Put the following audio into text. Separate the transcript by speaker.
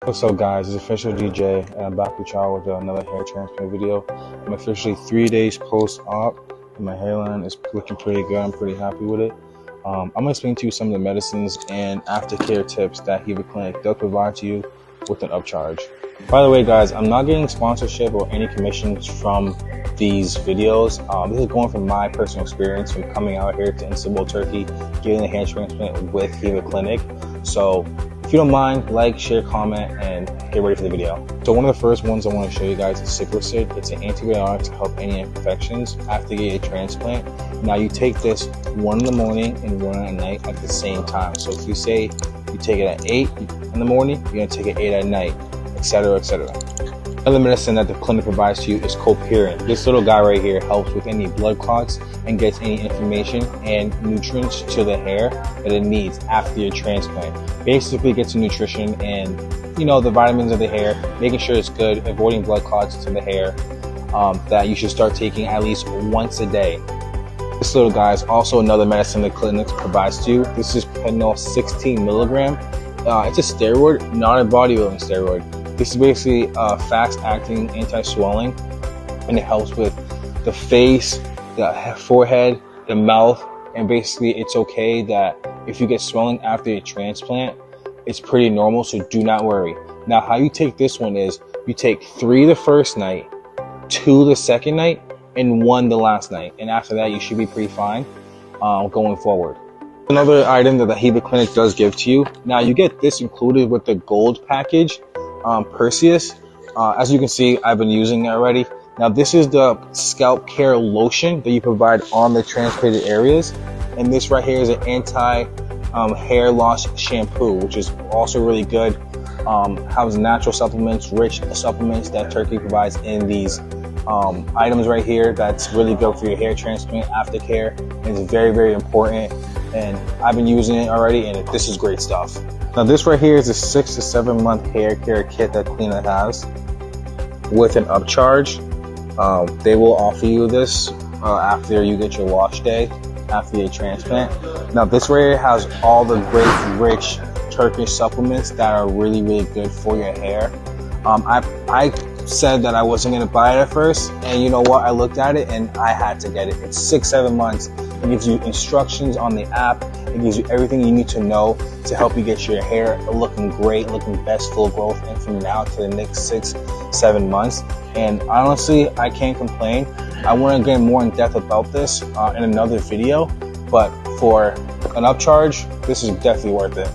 Speaker 1: What's up guys, it's official DJ and I'm back with y'all with another hair transplant video. I'm officially 3 days post-op and my hairline is looking pretty good. I'm pretty happy with it. I'm going to explain to you some of the medicines and aftercare tips that Heva Clinic does provide to you with an upcharge. By the way guys, I'm not getting sponsorship or any commissions from these videos. This is going from my personal experience from coming out here to Istanbul, Turkey, getting a hair transplant with Heva Clinic. So if you don't mind, like, share, comment, and get ready for the video. So one of the first ones I want to show you guys is Cyclicid. It's an antibiotic to help any infections after you get a transplant. Now you take this one in the morning and one at night at the same time. So if you say you take it at 8 in the morning, you're going to take it 8 at night, etc., etc. Another medicine that the clinic provides to you is Copirin. This little guy right here helps with any blood clots and gets any inflammation and nutrients to the hair that it needs after your transplant. Basically gets the nutrition and the vitamins of the hair, making sure it's good, avoiding blood clots to the hair, that you should start taking at least once a day. This little guy is also another medicine the clinic provides to you. This is Penol 16 milligram. It's a steroid, not a bodybuilding steroid. This is basically fast-acting anti-swelling, and it helps with the face, the forehead, the mouth, and basically it's okay that if you get swelling after a transplant, it's pretty normal, so do not worry. Now, how you take this one is you take 3 the first night, 2 the second night, and 1 the last night, and after that you should be pretty fine going forward. Another item that the Heva Clinic does give to you. Now you get this included with the gold package, Perseus. As you can see, I've been using it already. Now this is the scalp care lotion that you provide on the transplanted areas, and this right here is an anti hair loss shampoo, which is also really good. Has natural supplements, rich supplements that Turkey provides in these items right here. That's really good for your hair transplant aftercare. It's very, very important, and I've been using it already, and this is great stuff. Now this right here is a 6 to 7 month hair care kit that Clinic has with an upcharge. They will offer you this after you get your wash day, after your transplant. Now this right here has all the great, rich Turkish supplements that are really, really good for your hair. I said that I wasn't going to buy it at first, and you know what? I looked at it and I had to get it. It's 6-7 months. It gives you instructions on the app. It gives you everything you need to know to help you get your hair looking great, looking best, full growth, and from now to the next 6-7 months. And honestly, I can't complain. I want to get more in depth about this in another video, but for an upcharge, this is definitely worth it.